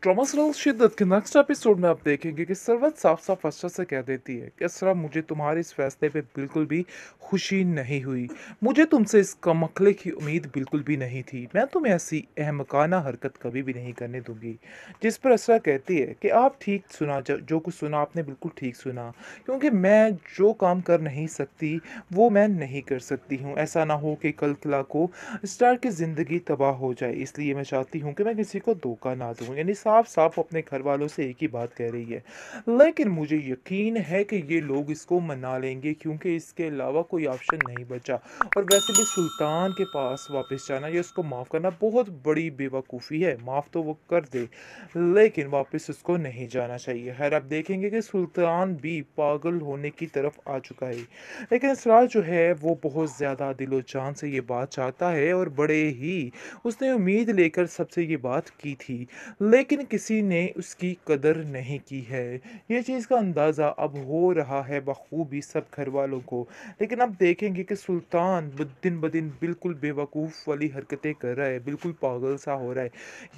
Drama serial शिद्दत के next episode में आप देखेंगे कि सरवत साफ साफ असरा से कह देती है कि असरा, मुझे तुम्हारे इस फैसले पे बिल्कुल भी खुशी नहीं हुई। मुझे तुमसे इस कमखले की उम्मीद बिल्कुल भी नहीं थी। मैं तुम्हें ऐसी अहमकाना हरकत कभी भी नहीं करने दूंगी। जिस पर असरा कहती है कि आप ठीक सुना, जो कुछ सुना आपने बिल्कुल ठीक सुना, क्योंकि मैं जो काम कर नहीं सकती वो मैं नहीं कर सकती हूँ। ऐसा ना हो कि कल किला को स्टार की ज़िंदगी तबाह हो जाए, इसलिए मैं चाहती हूँ कि मैं किसी को धोखा ना दूँ। यानी साफ-साफ अपने घरवालों से एक ही बात कह रही है। लेकिन मुझे यकीन है कि ये लोग इसको मना लेंगे, क्योंकि इसके अलावा कोई ऑप्शन नहीं बचा। और वैसे भी सुल्तान के पास वापस जाना या उसको माफ़ करना बहुत बड़ी बेवकूफ़ी है। माफ़ तो वो कर दे, लेकिन वापस उसको नहीं जाना चाहिए। खैर, आप देखेंगे कि सुल्तान भी पागल होने की तरफ आ चुका है। लेकिन इसरार जो है वो बहुत ज़्यादा दिलो जान से ये बात चाहता है, और बड़े ही उसने उम्मीद लेकर सबसे ये बात की थी, लेकिन किसी ने उसकी कदर नहीं की है। ये चीज़ का अंदाज़ा अब हो रहा है बखूबी सब घर वालों को। लेकिन अब देखेंगे कि सुल्तान दिन ब दिन बिल्कुल बेवकूफ़ वाली हरकतें कर रहा है, बिल्कुल पागल सा हो रहा है।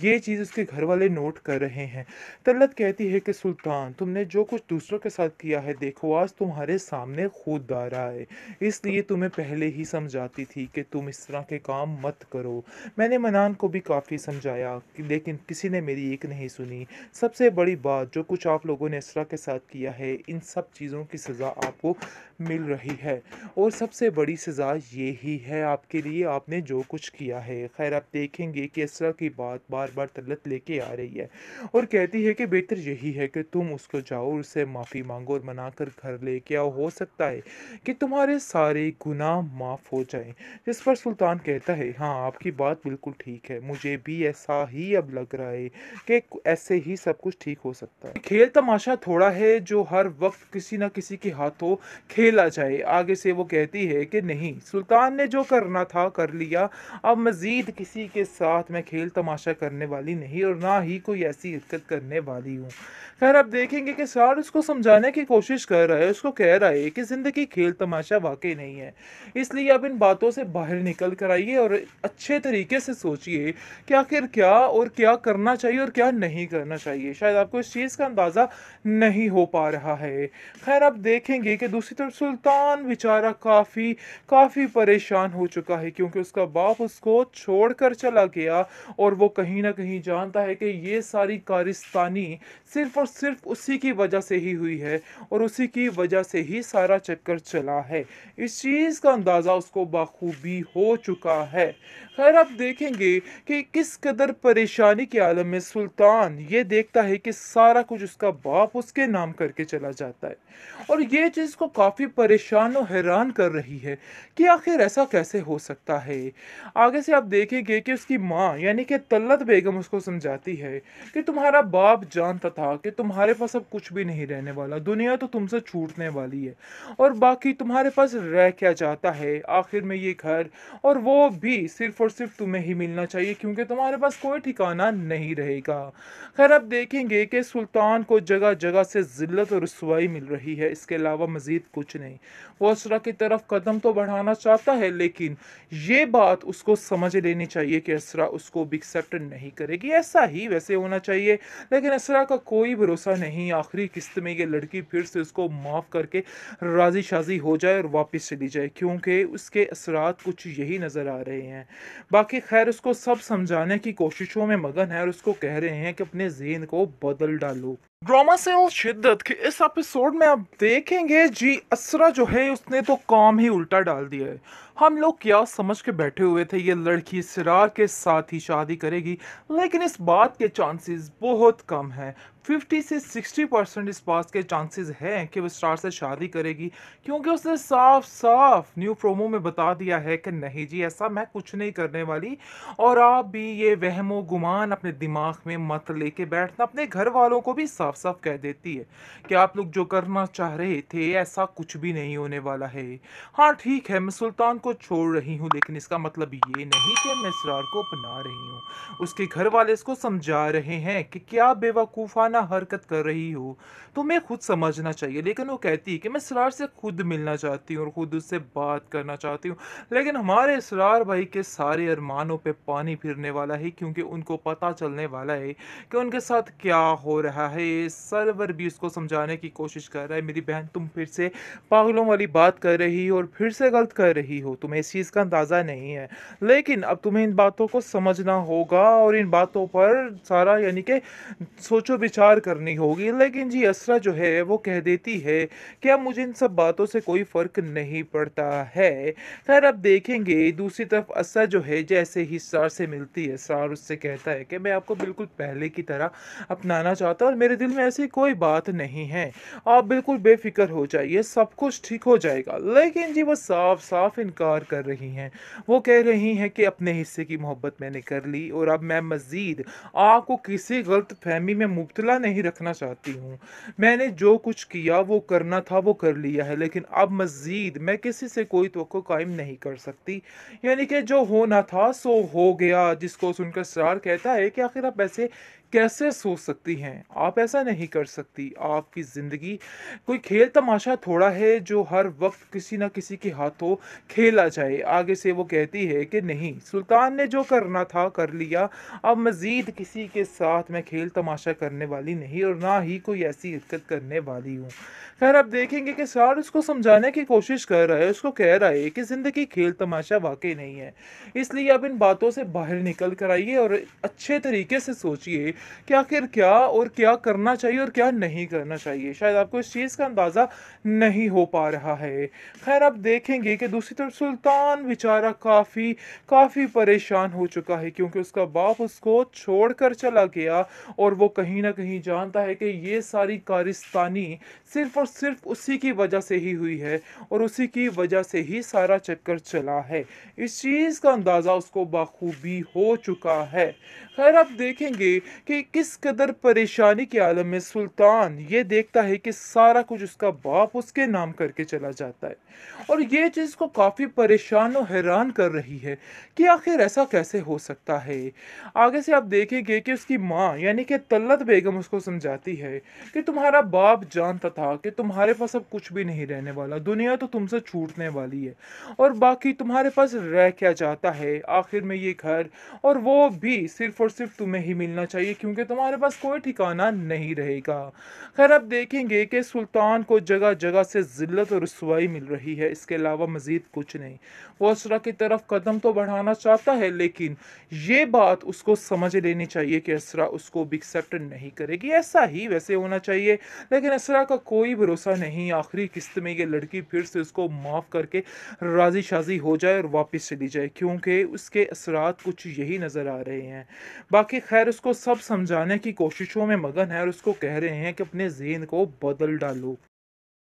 ये चीज़ उसके घर वाले नोट कर रहे हैं। तलत कहती है कि सुल्तान, तुमने जो कुछ दूसरों के साथ किया है, देखो आज तुम्हारे सामने खुद आ रहा है। इसलिए तुम्हें पहले ही समझाती थी कि तुम इस तरह के काम मत करो। मैंने मनान को भी काफ़ी समझाया लेकिन किसी ने मेरी एक नहीं सुनी। सबसे बड़ी बात, जो कुछ आप लोगों ने इसरा के साथ किया है, इन सब चीज़ों की सज़ा आपको मिल रही है, और सबसे बड़ी सज़ा ये ही है आपके लिए, आपने जो कुछ किया है। खैर, आप देखेंगे कि इसरा की बात बार बार तलत लेके आ रही है, और कहती है कि बेहतर यही है कि तुम उसको जाओ, उससे माफ़ी मांगो और मनाकर घर लेके आओ। हो सकता है कि तुम्हारे सारे गुनाह माफ़ हो जाएं। जिस पर सुल्तान कहता है, हाँ आपकी बात बिल्कुल ठीक है, मुझे भी ऐसा ही अब लग रहा है कि ऐसे ही सब कुछ ठीक हो सकता है। खेल तमाशा थोड़ा है जो हर वक्त किसी ना किसी के हाथों खेला जाए। आगे से वो कहती है कि नहीं, सुल्तान ने जो करना था कर लिया, अब मजीद किसी के साथ मैं खेल तमाशा करने वाली नहीं, और ना ही कोई ऐसी हरकत करने वाली हूँ। खैर, अब देखेंगे कि सार उसको समझाने की कोशिश कर रहा है, उसको कह रहा है कि ज़िंदगी खेल तमाशा वाकई नहीं है। इसलिए अब इन बातों से बाहर निकल कर आइए और अच्छे तरीके से सोचिए कि आखिर क्या और क्या करना चाहिए और क्या नहीं करना चाहिए। शायद आपको इस चीज़ का अंदाज़ा नहीं हो पा रहा है। खैर, अब देखेंगे कि दूसरी तरफ सुल्तान बेचारा काफ़ी काफ़ी परेशान हो चुका है, क्योंकि उसका बाप उसको छोड़कर चला गया, और वो कहीं न कहीं जानता है कि ये सारी कारिस्तानी सिर्फ़ और सिर्फ़ उसी की वजह से ही हुई है, और उसी की वजह से ही सारा चक्कर चला है। इस चीज़ का अंदाज़ा उसको बाखूबी हो चुका है। खैर, आप देखेंगे कि किस कदर परेशानी के आलम में सुल्तान ये देखता है कि सारा कुछ उसका बाप उसके नाम करके चला जाता है, और ये चीज़ को काफ़ी परेशान और हैरान कर रही है कि आखिर ऐसा कैसे हो सकता है। आगे से आप देखेंगे कि उसकी माँ यानी कि तल्लत बेगम उसको समझाती है कि तुम्हारा बाप जानता था कि तुम्हारे पास अब कुछ भी नहीं रहने वाला, दुनिया तो तुमसे छूटने वाली है, और बाकी तुम्हारे पास रह क्या जाता है आखिर में ये घर, और वो भी सिर्फ़ और सिर्फ़ तुम्हें ही मिलना चाहिए, क्योंकि तुम्हारे पास कोई ठिकाना नहीं रहेगा। खैर, अब देखेंगे कि सुल्तान को जगह-जगह से ज़िल्लत और रुसवाई मिल रही है, इसके अलावा मज़ीद कुछ नहीं। वो असरा की तरफ कदम तो बढ़ाना चाहता है, लेकिन ये बात उसको समझ लेनी चाहिए कि असरा उसको भी एक्सेप्ट नहीं करेगी। ऐसा ही वैसे होना चाहिए, लेकिन असरा का कोई भरोसा नहीं, आखिरी किस्त में ये लड़की फिर से उसको माफ़ करके राज़ी शाज़ी हो जाए और वापस चली जाए, क्योंकि उसके असरात कुछ यही नज़र आ रहे हैं। बाकी खैर, उसको सब समझाने की कोशिशों में मगन है, और उसको कह रहे हैं कि अपने ज़हन को बदल डालो। ड्रामा से और शिद्दत के इस एपिसोड में आप देखेंगे जी, असरा जो है उसने तो काम ही उल्टा डाल दिया है। हम लोग क्या समझ के बैठे हुए थे ये लड़की सिरार के साथ ही शादी करेगी, लेकिन इस बात के चांसेस बहुत कम हैं। 50 से 60% इस बात के चांसेस हैं कि वो स्टार से शादी करेगी, क्योंकि उसने साफ साफ न्यू प्रोमो में बता दिया है कि नहीं जी, ऐसा मैं कुछ नहीं करने वाली, और आप भी ये वहमो गुमान अपने दिमाग में मत लेके बैठना। अपने घर वालों को भी साफ साफ कह देती है कि आप लोग जो करना चाह रहे थे ऐसा कुछ भी नहीं होने वाला है। हाँ ठीक है, मैं सुल्तान को छोड़ रही हूँ, लेकिन इसका मतलब ये नहीं कि मैं इसरार को अपना रही हूँ। उसके घर वाले इसको समझा रहे हैं कि क्या बेवकूफ़ाना हरकत कर रही हो, तुम्हें खुद समझना चाहिए। लेकिन वो कहती है कि मैं इसरार से खुद मिलना चाहती हूँ और खुद उससे बात करना चाहती हूँ। लेकिन हमारे इसरार भाई के सारे अरमानों पे पानी फिरने वाला है, क्योंकि उनको पता चलने वाला है कि उनके साथ क्या हो रहा है। सर्वर भी उसको समझाने की कोशिश कर रहा है, मेरी बहन तुम फिर से पागलों वाली बात कर रही हो और फिर से गलत कर रही हो, तुम्हें इस चीज़ का अंदाज़ा नहीं है। लेकिन अब तुम्हें इन बातों को समझना होगा और इन बातों पर सारा यानी कि सोचो विचार करनी होगी। लेकिन जी असरा जो है वो कह देती है कि अब मुझे इन सब बातों से कोई फ़र्क नहीं पड़ता है। खैर अब देखेंगे दूसरी तरफ असरा जो है जैसे ही सार से मिलती है, सार उससे कहता है कि मैं आपको बिल्कुल पहले की तरह अपनाना चाहता हूँ और मेरे दिल में ऐसी कोई बात नहीं है। आप बिल्कुल बेफ़िक्र हो जाइए, सब कुछ ठीक हो जाएगा। लेकिन जी वो साफ-साफ इनकार कर रही हैं। वो कह रही हैं कि अपने हिस्से की मोहब्बत मैंने कर ली और अब मैं मज़ीद आपको किसी गलतफ़हमी में मुब्तला नहीं रखना चाहती हूँ। मैंने जो कुछ किया वो करना था वो कर लिया है, लेकिन अब मज़ीद मैं किसी से कोई तवक्को कायम नहीं कर सकती। यानी कि जो होना था सो हो गया, जिसको सुनकर सरार कहता है कि आखिर आप ऐसे कैसे सोच सकती हैं? आप ऐसा नहीं कर सकती। आपकी ज़िंदगी कोई खेल तमाशा थोड़ा है जो हर वक़्त किसी न किसी के हाथों खेला जाए। आगे से वो कहती है कि नहीं, सुल्तान ने जो करना था कर लिया, अब मज़ीद किसी के साथ मैं खेल तमाशा करने वाली नहीं और ना ही कोई ऐसी हरकत करने वाली हूँ। खैर अब देखेंगे कि सार उसको समझाने की कोशिश कर रहा है, उसको कह रहा है कि ज़िंदगी खेल तमाशा वाक़ई नहीं है। इसलिए आप इन बातों से बाहर निकल कर आइए और अच्छे तरीके से सोचिए कि आखिर क्या और क्या करना चाहिए और क्या नहीं करना चाहिए। शायद आपको इस चीज़ का अंदाज़ा नहीं हो पा रहा है। खैर आप देखेंगे कि दूसरी तरफ सुल्तान बेचारा काफ़ी परेशान हो चुका है, क्योंकि उसका बाप उसको छोड़कर चला गया और वो कहीं न कहीं जानता है कि ये सारी कारस्तानी सिर्फ़ और सिर्फ़ उसी की वजह से ही हुई है और उसी की वजह से ही सारा चक्कर चला है। इस चीज़ का अंदाज़ा उसको बाखूबी हो चुका है। खैर आप देखेंगे कि किस कदर परेशानी के आलम में सुल्तान ये देखता है कि सारा कुछ उसका बाप उसके नाम करके चला जाता है। और ये चीज़ को काफ़ी परेशान और हैरान कर रही है कि आखिर ऐसा कैसे हो सकता है। आगे से आप देखेंगे कि उसकी माँ यानी कि तल्लत बेगम उसको समझाती है कि तुम्हारा बाप जानता था कि तुम्हारे पास अब कुछ भी नहीं रहने वाला, दुनिया तो तुमसे छूटने वाली है और बाकी तुम्हारे पास रह क्या जाता है। आखिर में ये घर, और वो भी सिर्फ़ और सिर्फ़ तुम्हें ही मिलना चाहिए, क्योंकि तुम्हारे पास कोई ठिकाना नहीं रहेगा। खैर अब देखेंगे कि सुल्तान को जगह-जगह से ज़िल्लत और रुसवाई मिल रही है, इसके अलावा मज़ीद कुछ नहीं। वो असरा की तरफ कदम तो बढ़ाना चाहता है, लेकिन ये बात उसको समझ लेनी चाहिए कि असरा उसको भी एक्सेप्ट नहीं करेगी। ऐसा ही वैसे होना चाहिए, लेकिन असरा का कोई भरोसा नहीं। आखिरी किस्त में ये लड़की फिर से उसको माफ़ करके राज़ी-शाज़ी हो जाए और वापस चली जाए, क्योंकि उसके असरात कुछ यही नज़र आ रहे हैं। बाकी ख़ैर उसको सब समझाने की कोशिशों में मगन है और उसको कह रहे हैं कि अपने ज़हन को बदल डालो।